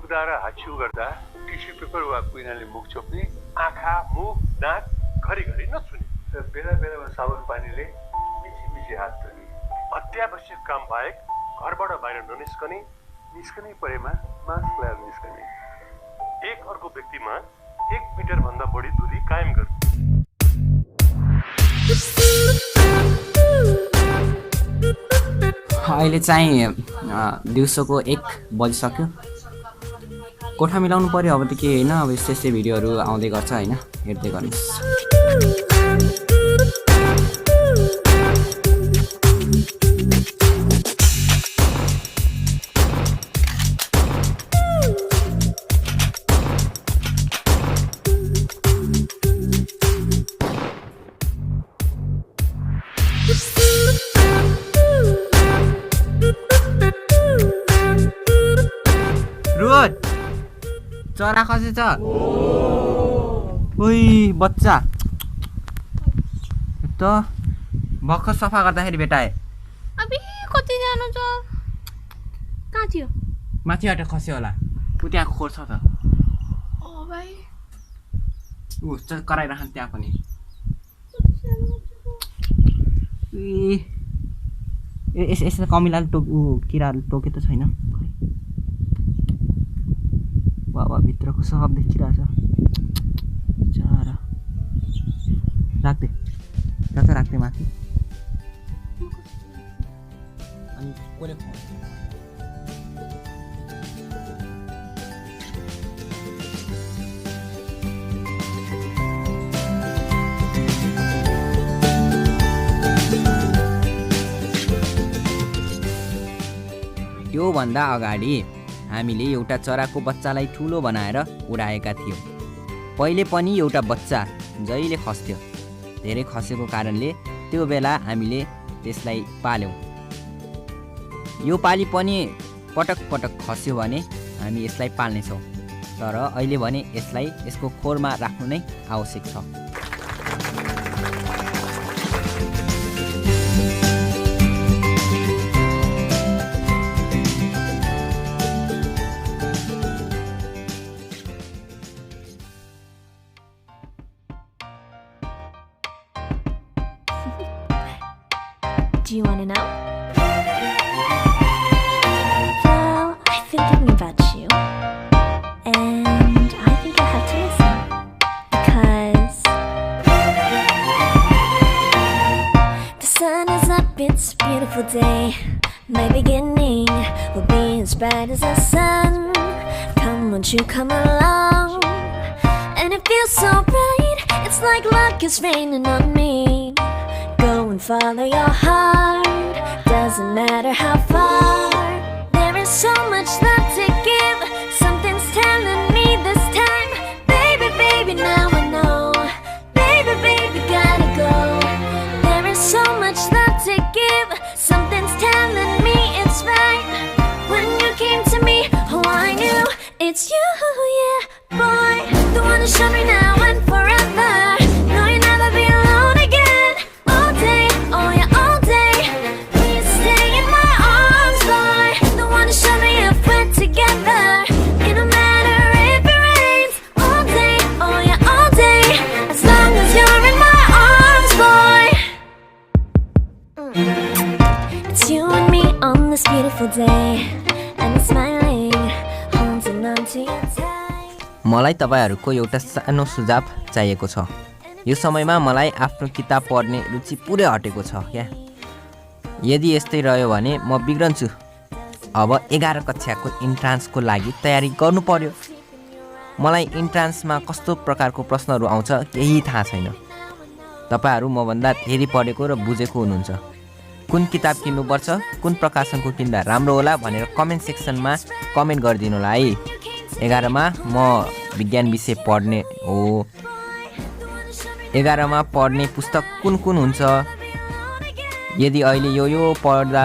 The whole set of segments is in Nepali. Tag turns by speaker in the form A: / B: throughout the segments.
A: थुक्दा र हाछिउ गर्दा टिस्यु पेपर वा कुइनाले मुख छोप्ने, आँखा, मुख, नाक घरिघरि नछुने र बेला बेलामा साबुन पानीले मिची हात धुने। अत्यावश्यक काम बाहेक घरबाट बाहिर ननिस्कने, निस्कने परेमा मास्क लगाएर निस्कने। एक अर्को व्यक्तिमा 1 मिटर भन्दा बढी दूरी कायम गर्नु।
B: अहिले चाहिँ दिउँसोको 1 बजिसक्यो। कोठा मिलाउनु पर्यो अब त के होइन, अब यस्तै भिडियोहरू आउँदै गर्छ होइन, हेर्दै गर्नुहोस्। चरा खसे छ। ओइ बच्चा त भर्खर सफा गर्दाखेरि भेटाए।
C: अबे कति जानु छ? कहाँ थियो?
B: माथिबाट खस्यो होला। उ त्यहाँ खोर छ त।
C: ओ भाइ
B: उ कराइराखन त्यहाँ पनि। यसो कमिलाले किराले टोके त छैन? बाबा भित्रको सब देखिरहेछ। राख्दै माथि। अनि कसले त्यो भन्दा अगाडि हामीले एउटा चराको बच्चालाई ठुलो बनाएर उडाएका थियौँ। पहिले पनि एउटा बच्चा जहिले खस्थ्यो। धेरै खसेको कारणले त्यो बेला हामीले त्यसलाई पाल्यौँ। यो पालि पनि पटक पटक खस्यो भने हामी यसलाई पाल्नेछौँ। तर अहिले भने यसलाई यसको खोरमा राख्नु नै आवश्यक छ।
C: Do you want to know? Well, I've been thinking about you, and I think I have to listen, because the sun is up, it's a beautiful day. My beginning will be as bright as the sun. Come, won't you come along? And it feels so bright, it's like luck is raining on me. Go and follow your heart, doesn't matter how far. There is so much love to give, something's telling me this time. Baby, baby, now I know. Baby, baby, gotta go. There is so much love to give, something's telling me it's right. When you came to me, oh I knew it's you, yeah, boy. The one to show me now and forever. No, you'll never be alone again. All day, oh yeah, all day. Please stay in my arms, boy. The one to show me if we're together. It don't matter if it rains. All day, oh yeah, all day. As long as you're in my arms, boy. It's you and me on this beautiful day, and it's smiling, holding on to you tight.
B: मलाई तपाईहरुको एउटा सानो सुझाव चाहिएको छ। यो समयमा मलाई आफ्नो किताब पढ्ने रुचि पुरै हटेको छ क्या। यदि यस्तै रह्यो भने म बिग्रन्छु। अब 11 कक्षाको इन्ट्रान्सको लागि तयारी गर्नु पर्यो। मलाई इन्ट्रान्समा कस्तो प्रकारको प्रश्नहरू आउँछ केही थाहा छैन। तपाईहरु मभन्दा धेरै पढेको र बुझेको हुनुहुन्छ। कुन किताब किन्नुपर्छ, कुन प्रकाशनको किन्दा राम्रो होला भनेर कमेन्ट सेक्सनमा कमेन्ट गरिदिनु होला है। 11 मा म विज्ञान विषय पढ्ने हो। 11 मा पढ्ने पुस्तक कुन कुन हुन्छ? यदि अहिले यो पढ्दा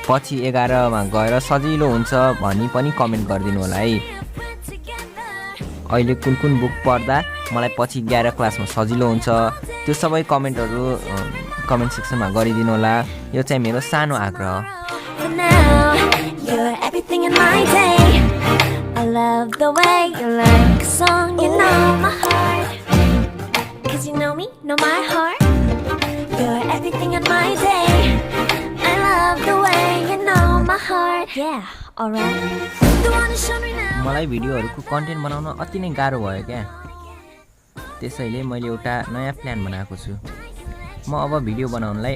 B: पछि 11 मा गएर सजिलो हुन्छ भनी पनि कमेन्ट गरिदिनु होला है। अहिले कुन कुन बुक पढ्दा मलाई पछि 11 क्लासमा सजिलो हुन्छ त्यो सबै कमेन्टहरु कमेन्ट सेक्सनमा गरिदिनु होला। यो चाहिँ मेरो सानो आग्रह।
C: love the way you like a song. You know my heart, 'cause you know me, know my heart. You're everything in my day. I love the way you know my heart. Yeah, alright. The one who showed me now.
B: मलाई भिडियोहरूको कन्टेन्ट बनाउन अति नै गाह्रो भयो क्या, त्यसैले मैले एउटा नयाँ प्लान बनाएको छु। म अब भिडियो बनाउनलाई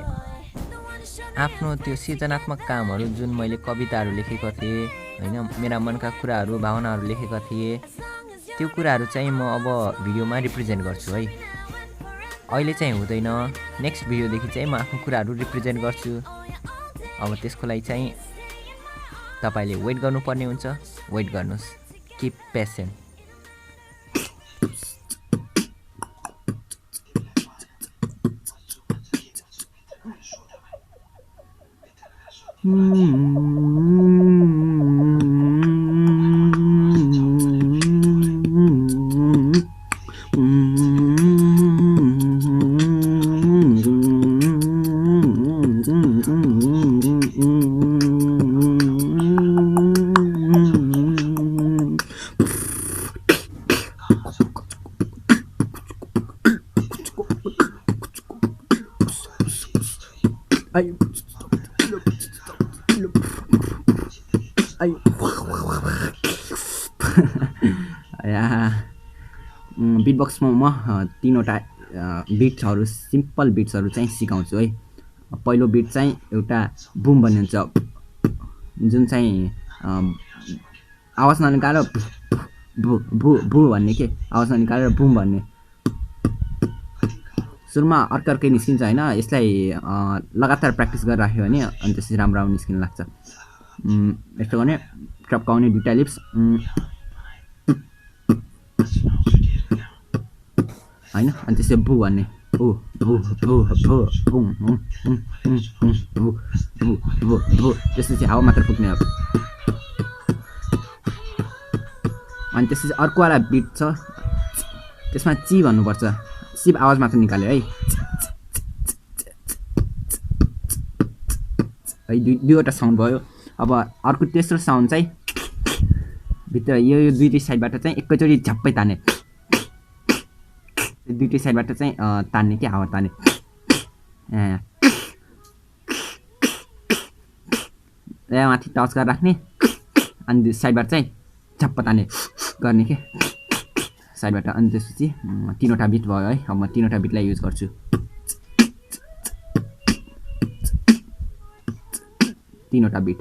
B: आफ्नो त्यो सृजनात्मक कामहरू जुन मैले कविताहरू लेखेको थिएँ होइन, मेरा मनका कुराहरू भावनाहरू लेखेका थिएँ, त्यो कुराहरू चाहिँ म अब भिडियोमा रिप्रेजेन्ट गर्छु है। अहिले चाहिँ हुँदैन, नेक्स्ट भिडियोदेखि चाहिँ म आफ्नो कुराहरू रिप्रेजेन्ट गर्छु। अब त्यसको लागि चाहिँ तपाईले वेट गर्नुपर्ने हुन्छ। वेट गर्नुहोस्, किप पेसेन्ट। बिटबक्समा म 3वटा बिट्सहरू, सिम्पल बिट्सहरू चाहिँ सिकाउँछु है। पहिलो बिट चाहिँ एउटा बुम भन्ने हुन्छ, जुन चाहिँ आवाज ननिकालेर भु भु भु भन्ने के आवाज ननिकालेर बुम भन्ने। सुरुमा अर्कै निस्किन्छ होइन, यसलाई लगातार प्र्याक्टिस गरेर राख्यो भने अनि त्यसपछि राम्रो राम्रो निस्किन लाग्छ। यस्तो गर्ने, टप्काउने दुईटा लिप्स होइन, अनि त्यसपछि भु भन्ने भु भु भु भु बुम भु भु भु भु, त्यसपछि हावा मात्र फुक्ने हो। अनि त्यसपछि अर्कोवाला बिट छ, त्यसमा ची भन्नुपर्छ, सिप आवाज मात्र निकाल्यो है। दुईवटा साउन्ड भयो। अब अर्को तेस्रो साउन्ड चाहिँ भित्र यो दुईटै साइडबाट चाहिँ एकैचोटि झप्पै तान्ने, दुईटै साइडबाट चाहिँ तान्ने के हावा तान्ने। यहाँ माथि टच गरेर राख्ने, अनि साइडबाट चाहिँ झप्प तान्ने गर्ने के साइडबाट। अनि त्यसपछि 3वटा बिट भयो है। अब म 3वटा बिटलाई युज गर्छु। 3वटा beet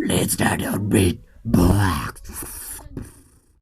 B: Let's start our beat box.